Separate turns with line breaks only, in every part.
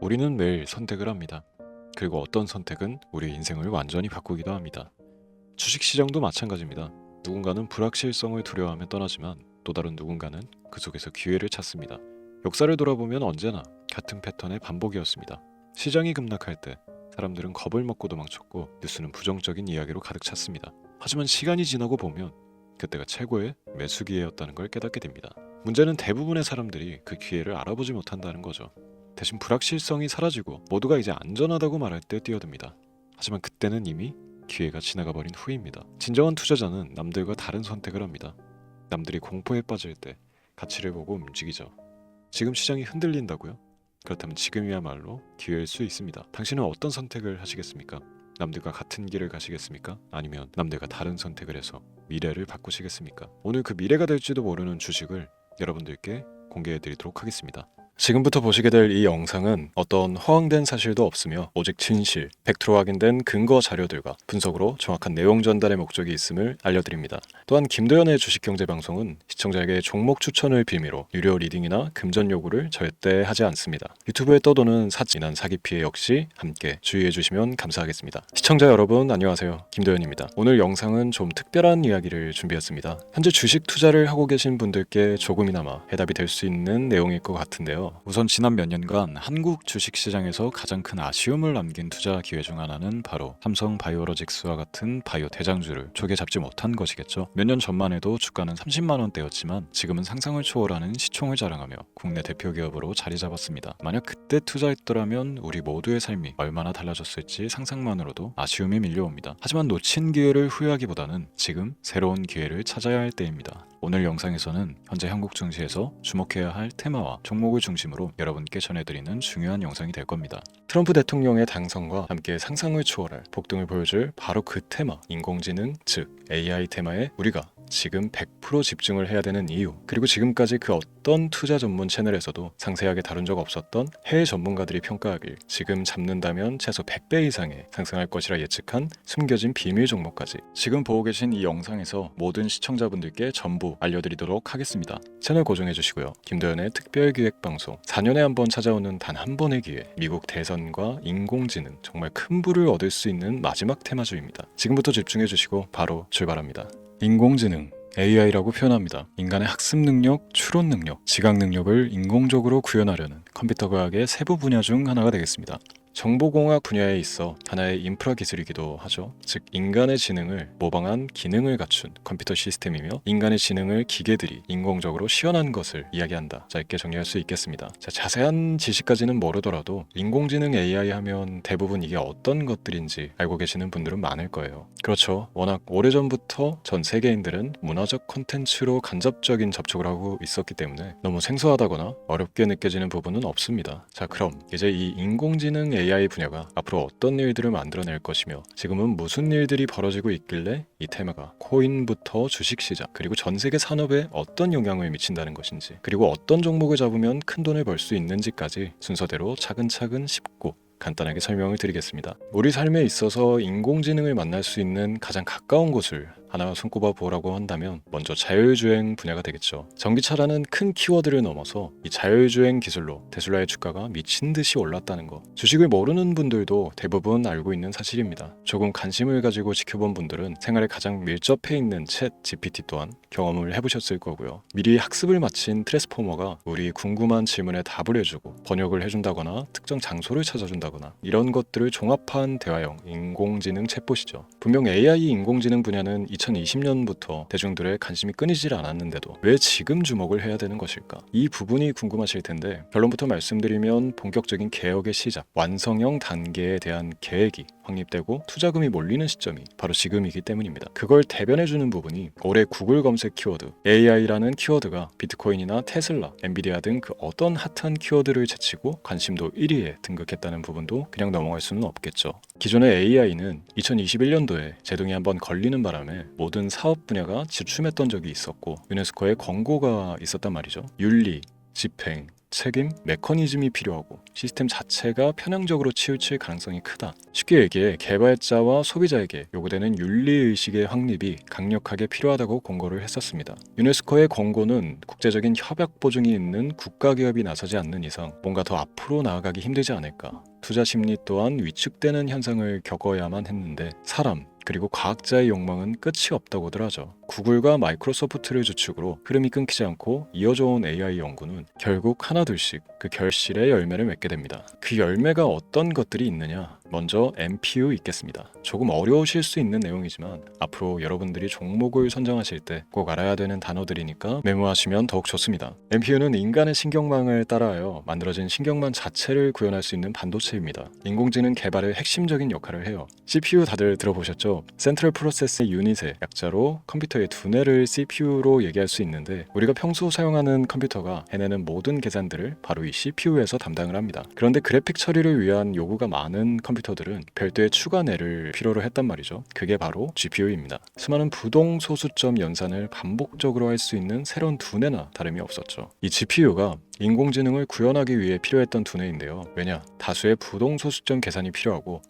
우리는 매일 선택을 합니다. 그리고 어떤 선택은 우리 인생을 완전히 바꾸기도 합니다. 주식시장도 마찬가지입니다. 누군가는 불확실성을 두려워하며 떠나지만 또 다른 누군가는 그 속에서 기회를 찾습니다. 역사를 돌아보면 언제나 같은 패턴의 반복이었습니다. 시장이 급락할 때 사람들은 겁을 먹고 도망쳤고 뉴스는 부정적인 이야기로 가득 찼습니다. 하지만 시간이 지나고 보면 그때가 최고의 매수 기회였다는 걸 깨닫게 됩니다. 문제는 대부분의 사람들이 그 기회를 알아보지 못한다는 거죠. 대신 불확실성이 사라지고 모두가 이제 안전하다고 말할 때 뛰어듭니다. 하지만 그때는 이미 기회가 지나가 버린 후입니다. 진정한 투자자는 남들과 다른 선택을 합니다. 남들이 공포에 빠질 때 가치를 보고 움직이죠. 지금 시장이 흔들린다고요? 그렇다면 지금이야말로 기회일 수 있습니다. 당신은 어떤 선택을 하시겠습니까? 남들과 같은 길을 가시겠습니까? 아니면 남들과 다른 선택을 해서 미래를 바꾸시겠습니까? 오늘 그 미래가 될지도 모르는 주식을 여러분들께 공개해드리도록 하겠습니다. 지금부터 보시게 될 이 영상은 어떤 허황된 사실도 없으며 오직 진실, 100% 확인된 근거 자료들과 분석으로 정확한 내용 전달의 목적이 있음을 알려드립니다. 또한 김도연의 주식경제방송은 시청자에게 종목 추천을 빌미로 유료 리딩이나 금전 요구를 절대 하지 않습니다. 유튜브에 떠도는 사진한 사기 피해 역시 함께 주의해 주시면 감사하겠습니다. 시청자 여러분 안녕하세요. 김도연입니다. 오늘 영상은 좀 특별한 이야기를 준비했습니다. 현재 주식 투자를 하고 계신 분들께 조금이나마 해답이 될 수 있는 내용일 것 같은데요. 우선 지난 몇 년간 한국 주식시장에서 가장 큰 아쉬움을 남긴 투자 기회 중 하나는 바로 삼성 바이오로직스와 같은 바이오 대장주를 조개 잡지 못한 것이겠죠. 몇 년 전만 해도 주가는 30만 원대였지만 지금은 상상을 초월하는 시총을 자랑하며 국내 대표 기업으로 자리 잡았습니다. 만약 그때 투자했더라면 우리 모두의 삶이 얼마나 달라졌을지 상상만으로도 아쉬움이 밀려옵니다. 하지만 놓친 기회를 후회하기보다는 지금 새로운 기회를 찾아야 할 때입니다. 오늘 영상에서는 현재 한국 증시에서 주목해야 할 테마와 종목을 중심으로 여러분께 전해드리는 중요한 영상이 될 겁니다. 트럼프 대통령의 당선과 함께 상상을 초월할 폭등을 보여줄 바로 그 테마, 인공지능, 즉 AI 테마에 우리가 지금 100% 집중을 해야 되는 이유, 그리고 지금까지 그 어떤 투자 전문 채널에서도 상세하게 다룬 적 없었던 해외 전문가들이 평가하길 지금 잡는다면 최소 100배 이상의 상승할 것이라 예측한 숨겨진 비밀 종목까지 지금 보고 계신 이 영상에서 모든 시청자분들께 전부 알려드리도록 하겠습니다. 채널 고정해 주시고요. 김도연의 특별기획방송 4년에 한 번 찾아오는 단 한 번의 기회, 미국 대선과 인공지능, 정말 큰 부를 얻을 수 있는 마지막 테마주입니다. 지금부터 집중해 주시고 바로 출발합니다. 인공지능 AI라고 표현합니다. 인간의 학습 능력, 추론 능력, 지각 능력을 인공적으로 구현하려는 컴퓨터 과학의 세부 분야 중 하나가 되겠습니다. 정보공학 분야에 있어 하나의 인프라 기술이기도 하죠. 즉 인간의 지능을 모방한 기능을 갖춘 컴퓨터 시스템이며 인간의 지능을 기계들이 인공적으로 시연한 것을 이야기한다. 짧게 정리할 수 있겠습니다. 자, 자세한 지식까지는 모르더라도 인공지능 AI 하면 대부분 이게 어떤 것들인지 알고 계시는 분들은 많을 거예요. 그렇죠. 워낙 오래전부터 전 세계인들은 문화적 콘텐츠로 간접적인 접촉을 하고 있었기 때문에 너무 생소하다거나 어렵게 느껴지는 부분은 없습니다. 자, 그럼 이제 이 인공지능 AI 분야가 앞으로 어떤 일들을 만들어낼 것이며 지금은 무슨 일들이 벌어지고 있길래 이 테마가 코인부터 주식시장 그리고 전 세계 산업에 어떤 영향을 미친다는 것인지, 그리고 어떤 종목을 잡으면 큰 돈을 벌 수 있는지까지 순서대로 차근차근 쉽고 간단하게 설명을 드리겠습니다. 우리 삶에 있어서 인공지능을 만날 수 있는 가장 가까운 곳을 하나 손꼽아 보라고 한다면 먼저 자율주행 분야가 되겠죠. 전기차라는 큰 키워드를 넘어서 이 자율주행 기술로 테슬라의 주가가 미친 듯이 올랐다는 것, 주식을 모르는 분들도 대부분 알고 있는 사실입니다. 조금 관심을 가지고 지켜본 분들은 생활에 가장 밀접해 있는 챗 GPT 또한 경험을 해보셨을 거고요. 미리 학습을 마친 트랜스포머가 우리 궁금한 질문에 답을 해주고 번역을 해준다거나 특정 장소를 찾아준다거나 이런 것들을 종합한 대화형 인공지능 챗봇이죠. 분명 AI 인공지능 분야는 2020년부터 대중들의 관심이 끊이질 않았는데도 왜 지금 주목을 해야 되는 것일까? 이 부분이 궁금하실 텐데 결론부터 말씀드리면 본격적인 개혁의 시작, 완성형 단계에 대한 계획이 확립되고 투자금이 몰리는 시점이 바로 지금이기 때문입니다. 그걸 대변해주는 부분이 올해 구글 검색 키워드 AI라는 키워드가 비트코인이나 테슬라, 엔비디아 등 그 어떤 핫한 키워드를 제치고 관심도 1위에 등극했다는 부분도 그냥 넘어갈 수는 없겠죠. 기존의 AI는 2021년도에 제동이 한번 걸리는 바람에 모든 사업 분야가 주춤했던 적이 있었고 유네스코의 권고가 있었단 말이죠. 윤리, 집행, 책임, 메커니즘이 필요하고 시스템 자체가 편향적으로 치우칠 가능성이 크다. 쉽게 얘기해 개발자와 소비자에게 요구되는 윤리의식의 확립이 강력하게 필요하다고 권고를 했었습니다. 유네스코의 권고는 국제적인 협약 보증이 있는 국가기업이 나서지 않는 이상 뭔가 더 앞으로 나아가기 힘들지 않을까. 투자 심리 또한 위축되는 현상을 겪어야만 했는데 사람 그리고 과학자의 욕망은 끝이 없다고들 하죠. 구글과 마이크로소프트를 주축으로 흐름이 끊기지 않고 이어져온 AI 연구는 결국 하나둘씩 그 결실의 열매를 맺게 됩니다. 그 열매가 어떤 것들이 있느냐? 먼저 MPU 있겠습니다. 조금 어려우실 수 있는 내용이지만 앞으로 여러분들이 종목을 선정하실 때 꼭 알아야 되는 단어들이니까 메모하시면 더욱 좋습니다. MPU는 인간의 신경망을 따라하여 만들어진 신경망 자체를 구현할 수 있는 반도체입니다. 인공지능 개발의 핵심적인 역할을 해요. CPU 다들 들어보셨죠? 센트럴 프로세스 유닛의 약자로 컴퓨터의 두뇌를 CPU로 얘기할 수 있는데 우리가 평소 사용하는 컴퓨터가 해내는 모든 계산들을 바로 이 CPU에서 담당을 합니다. 그런데 그래픽 처리를 위한 요구가 많은 컴퓨터들은 별도의 추가뇌를 필요로 했단 말이죠. 그게 바로 GPU입니다. 수많은 부동 소수점 연산을 반복적으로 할 수 있는 새로운 두뇌나 다름이 없었죠. 이 GPU가 인공지능을 구현하기 위해 필요했던 두뇌인데요. 왜냐? 다수의 부동소수점 계산이 필요하고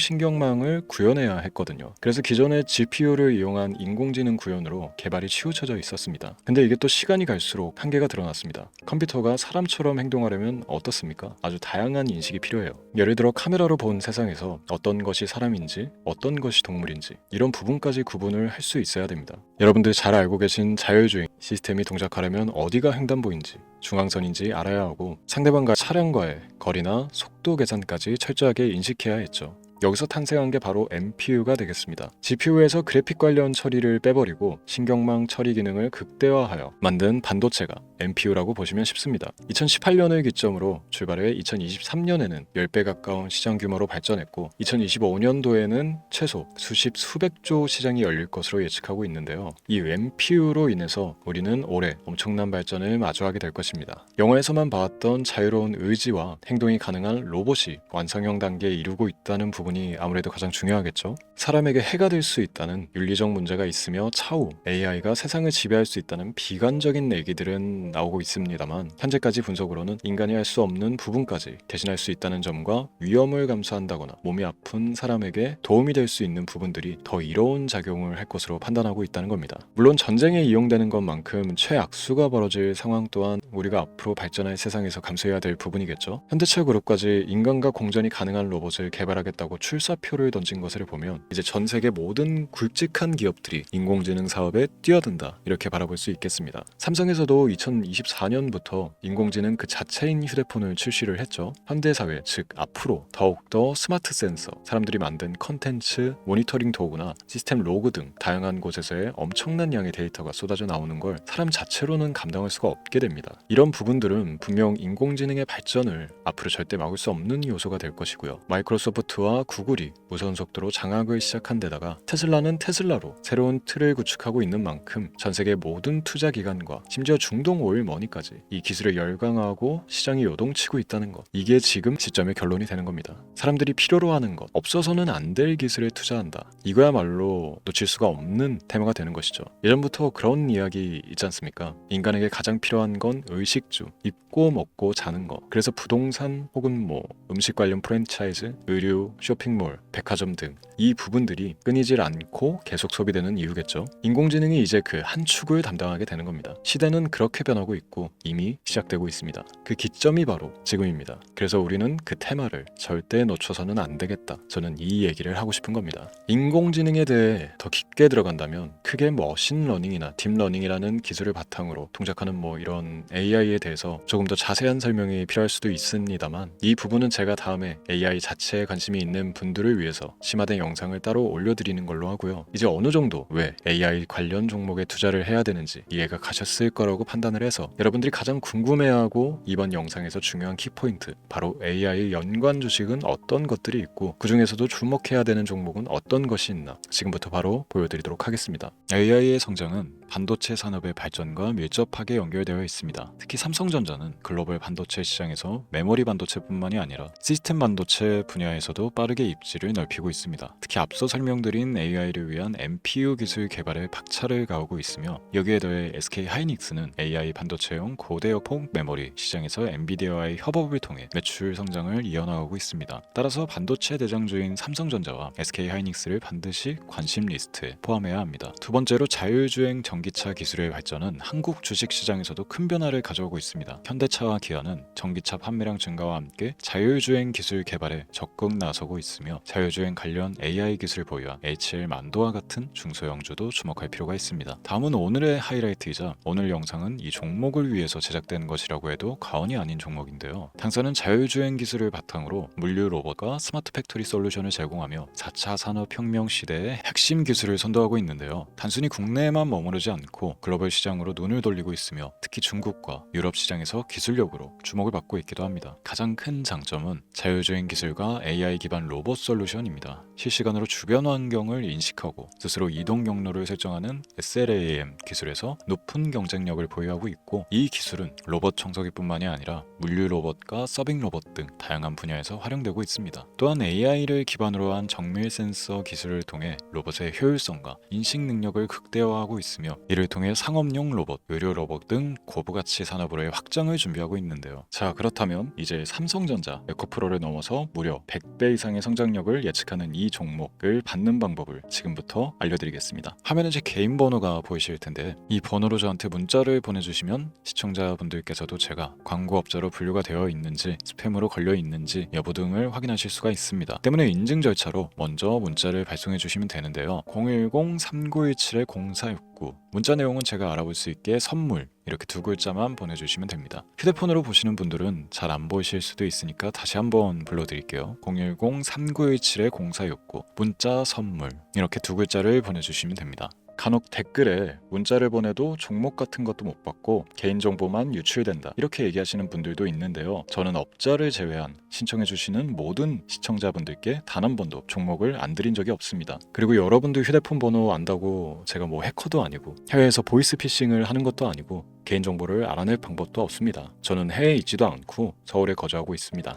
인공신경망을 구현해야 했거든요. 그래서 기존의 GPU를 이용한 인공지능 구현으로 개발이 치우쳐져 있었습니다. 근데 이게 또 시간이 갈수록 한계가 드러났습니다. 컴퓨터가 사람처럼 행동하려면 어떻습니까? 아주 다양한 인식이 필요해요. 예를 들어 카메라로 본 세상에서 어떤 것이 사람인지 어떤 것이 동물인지 이런 부분까지 구분을 할 수 있어야 됩니다. 여러분들 잘 알고 계신 자율주행 시스템이 동작하려면 어디가 횡단보인지 중앙선인지 알아야 하고 상대방과 차량과의 거리나 속도 계산까지 철저하게 인식해야 했죠. 여기서 탄생한 게 바로 MPU가 되겠습니다. GPU에서 그래픽 관련 처리를 빼버리고 신경망 처리 기능을 극대화하여 만든 반도체가 MPU라고 보시면 쉽습니다. 2018년을 기점으로 출발해 2023년에는 10배 가까운 시장 규모로 발전했고 2025년도에는 최소 수백조 시장이 열릴 것으로 예측하고 있는데요. 이 MPU로 인해서 우리는 올해 엄청난 발전을 마주하게 될 것입니다. 영화에서만 봐왔던 자유로운 의지와 행동이 가능한 로봇이 완성형 단계에 이르고 있다는 부분이 아무래도 가장 중요하겠죠. 사람에게 해가 될 수 있다는 윤리적 문제가 있으며 차후 AI가 세상을 지배할 수 있다는 비관적인 얘기들은 나오고 있습니다만 현재까지 분석으로는 인간이 할 수 없는 부분까지 대신할 수 있다는 점과 위험을 감수한다거나 몸이 아픈 사람에게 도움이 될 수 있는 부분들이 더 이로운 작용을 할 것으로 판단하고 있다는 겁니다. 물론 전쟁에 이용되는 것만큼 최악수가 벌어질 상황 또한 우리가 앞으로 발전할 세상에서 감수해야 될 부분이겠죠. 현대철 그룹까지 인간과 공전이 가능한 로봇을 개발하겠다고 출사표를 던진 것을 보면 이제 전 세계 모든 굵직한 기업들이 인공지능 사업에 뛰어든다 이렇게 바라볼 수 있겠습니다. 삼성에서도 2024년부터 인공지능 그 자체인 휴대폰을 출시를 했죠. 현대사회 즉 앞으로 더욱더 스마트 센서, 사람들이 만든 컨텐츠, 모니터링 도구나 시스템 로그 등 다양한 곳에서의 엄청난 양의 데이터가 쏟아져 나오는 걸 사람 자체로는 감당할 수가 없게 됩니다. 이런 부분들은 분명 인공지능의 발전을 앞으로 절대 막을 수 없는 요소가 될 것이고요. 마이크로소프트와 구글이 무선 속도로 장악을 시작한 데다가 테슬라는 테슬라로 새로운 틀을 구축하고 있는 만큼 전 세계 모든 투자 기관과 심지어 중동 오일 머니까지 이 기술에 열광하고 시장이 요동치고 있다는 것, 이게 지금 시점의 결론이 되는 겁니다. 사람들이 필요로 하는 것, 없어서는 안 될 기술에 투자한다. 이거야말로 놓칠 수가 없는 테마가 되는 것이죠. 예전부터 그런 이야기 있지 않습니까? 인간에게 가장 필요한 건 의식주, 입고 먹고 자는 것. 그래서 부동산 혹은 음식 관련 프랜차이즈, 의류, 쇼핑몰, 백화점 등 이 부분들이 끊이질 않고 계속 소비되는 이유겠죠. 인공지능이 이제 그 한 축을 담당하게 되는 겁니다. 시대는 그렇게 변하고 있고 이미 시작되고 있습니다. 그 기점이 바로 지금입니다. 그래서 우리는 그 테마를 절대 놓쳐서는 안 되겠다. 저는 이 얘기를 하고 싶은 겁니다. 인공지능에 대해 더 깊게 들어간다면 크게 머신러닝이나 딥러닝이라는 기술을 바탕으로 동작하는 이런 AI에 대해서 조금 더 자세한 설명이 필요할 수도 있습니다만 이 부분은 제가 다음에 AI 자체에 관심이 있는 분들을 위해서 심화된 영상을 따로 올려드리는 걸로 하고요. 이제 어느 정도 왜 AI 관련 종목에 투자를 해야 되는지 이해가 가셨을 거라고 판단을 해서 여러분들이 가장 궁금해하고 이번 영상에서 중요한 키포인트, 바로 AI 연관 주식은 어떤 것들이 있고 그 중에서도 주목해야 되는 종목은 어떤 것이 있나 지금부터 바로 보여드리도록 하겠습니다. AI의 성장은 반도체 산업의 발전과 밀접하게 연결되어 있습니다. 특히 삼성전자는 글로벌 반도체 시장에서 메모리 반도체뿐만이 아니라 시스템 반도체 분야에서도 빠르게 입지를 넓히고 있습니다. 특히 앞서 설명드린 AI를 위한 MPU 기술 개발에 박차를 가하고 있으며, 여기에 더해 SK 하이닉스는 AI 반도체용 고대역폭 메모리 시장에서 엔비디아와의 협업을 통해 매출 성장을 이어나가고 있습니다. 따라서 반도체 대장주인 삼성전자와 SK 하이닉스를 반드시 관심 리스트에 포함해야 합니다. 두 번째로 자율주행 전기차 기술의 발전은 한국 주식시장에서도 큰 변화를 가져오고 있습니다. 현대차와 기아는 전기차 판매량 증가와 함께 자율주행 기술 개발에 적극 나서고 있으며, 자율주행 관련 AI 기술 보유한 HL만도와 같은 중소형주도 주목할 필요가 있습니다. 다음은 오늘의 하이라이트이자 오늘 영상은 이 종목을 위해서 제작된 것이라고 해도 과언이 아닌 종목인데요. 당사는 자율주행 기술을 바탕으로 물류 로봇과 스마트 팩토리 솔루션을 제공하며 4차 산업혁명 시대의 핵심 기술을 선도하고 있는데요. 단순히 국내에만 머무르지 않고 글로벌 시장으로 눈을 돌리고 있으며, 특히 중국과 유럽 시장에서 기술력으로 주목을 받고 있기도 합니다. 가장 큰 장점은 자율주행 기술과 AI 기반 로봇 솔루션입니다. 실시간으로 주변 환경을 인식하고 스스로 이동 경로를 설정하는 SLAM 기술에서 높은 경쟁력을 보유하고 있고, 이 기술은 로봇 청소기뿐만이 아니라 물류 로봇과 서빙 로봇 등 다양한 분야에서 활용되고 있습니다. 또한 AI를 기반으로 한 정밀 센서 기술을 통해 로봇의 효율성과 인식 능력을 극대화하고 있으며, 이를 통해 상업용 로봇, 의료 로봇 등 고부가치 산업으로의 확장을 준비하고 있는데요. 자, 그렇다면 이제 삼성전자, 에코프로를 넘어서 무려 100배 이상의 성장력을 예측하는 이 종목을 받는 방법을 지금부터 알려드리겠습니다. 화면에 제 개인 번호가 보이실 텐데, 이 번호로 저한테 문자를 보내주시면 시청자분들께서도 제가 광고업자로 분류가 되어 있는지, 스팸으로 걸려 있는지 여부 등을 확인하실 수가 있습니다. 때문에 인증 절차로 먼저 문자를 발송해 주시면 되는데요. 010-3917-0469, 문자 내용은 제가 알아볼 수 있게 선물 이렇게 두 글자만 보내주시면 됩니다. 휴대폰으로 보시는 분들은 잘 안 보이실 수도 있으니까 다시 한번 불러드릴게요. 010-3917-0469, 문자 선물 이렇게 두 글자를 보내주시면 됩니다. 간혹 댓글에 문자를 보내도 종목 같은 것도 못 받고 개인정보만 유출된다 이렇게 얘기하시는 분들도 있는데요. 저는 업자를 제외한 신청해주시는 모든 시청자분들께 단 한 번도 종목을 안 드린 적이 없습니다. 그리고 여러분들 휴대폰 번호 안다고 제가 뭐 해커도 아니고 해외에서 보이스피싱을 하는 것도 아니고 개인정보를 알아낼 방법도 없습니다. 저는 해외에 있지도 않고 서울에 거주하고 있습니다.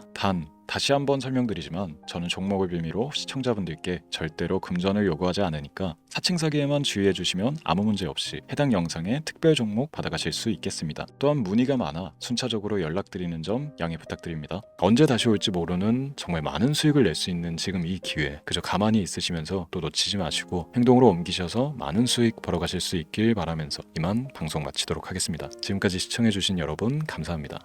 다시 한번 설명드리지만 저는 종목을 빌미로 시청자분들께 절대로 금전을 요구하지 않으니까 사칭 사기에만 주의해 주시면 아무 문제 없이 해당 영상에 특별 종목 받아가실 수 있겠습니다. 또한 문의가 많아 순차적으로 연락드리는 점 양해 부탁드립니다. 언제 다시 올지 모르는 정말 많은 수익을 낼 수 있는 지금 이 기회, 그저 가만히 있으시면서 또 놓치지 마시고 행동으로 옮기셔서 많은 수익 벌어가실 수 있길 바라면서 이만 방송 마치도록 하겠습니다. 지금까지 시청해 주신 여러분 감사합니다.